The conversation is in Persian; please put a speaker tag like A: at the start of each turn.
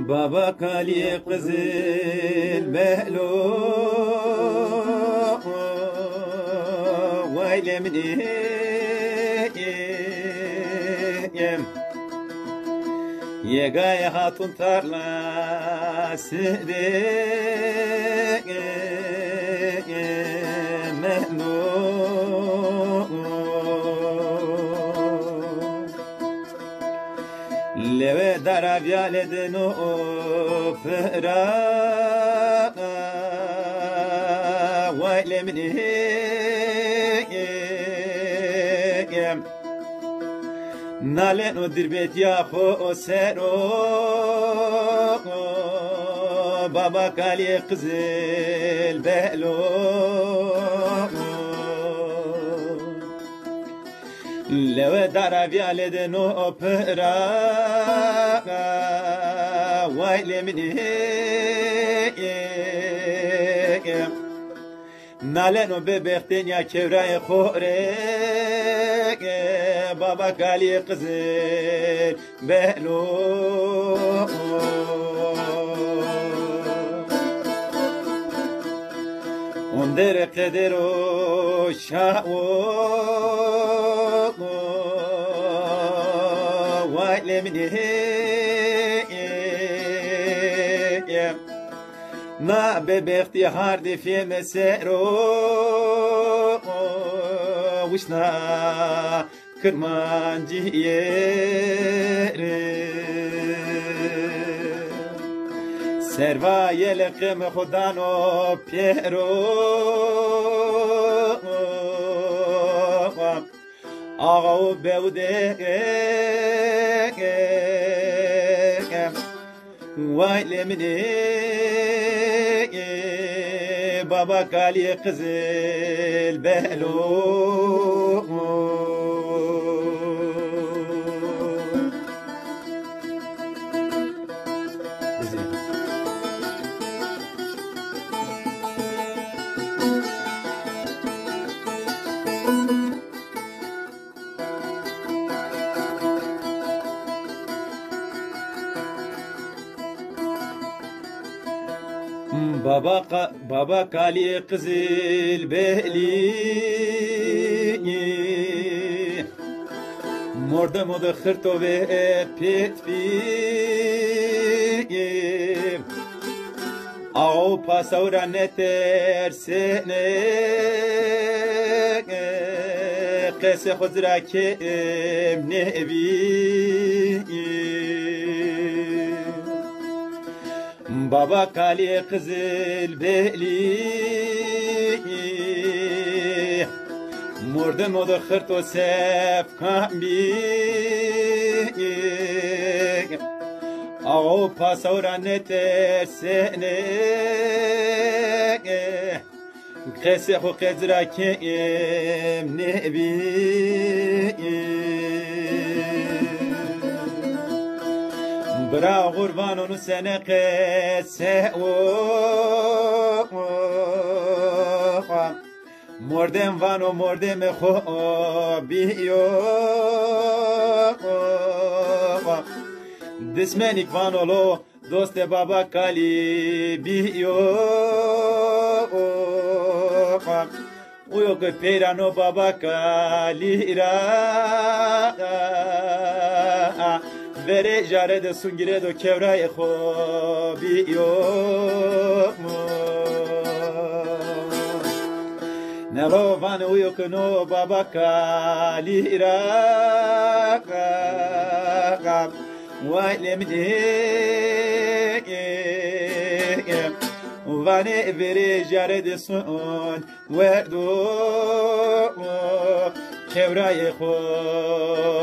A: بابا کالی قزل بهلو ویل منیم یگای هاتون ترلا سده لوه در بیال دنو فرا ویل منیم نالن و در بیت یا خو سرو بابا کالی قزل بهلو لو در بیال دنو پرا ویل منیم نالنو به بختین یا کورای خوره بابا کالی قزل بهلو اون در قدر و شاو ویل منیم ما به اختیار دی فیم سرو وشنا کرمان جیره سروای لقم خدانو پیرو آقا بوده ویل منی بابا کالی قزل بهلو بابا کالی قزل بهلی مردم و دخرتو به پیت بیم آو پاسورا نتر سنه قصه خود را که نبیم بابا کالی قزل بهلی مردم و دخرت و سف کن بی آقا پاسورا نتر سنه قصه خو قدرا کم نبی برا غربانو سنه قصه مردم وانو مردم خوابیو دسمنیک وانولو دوست بابا کالی بیو اویو که پیرانو بابا کالی را وره جاره ده سنگیره دو کورای خوابیو نلو وان اویو کنو بابا کالی را ویل منیم وانه بری جاره دسون وردو کورای خوابیو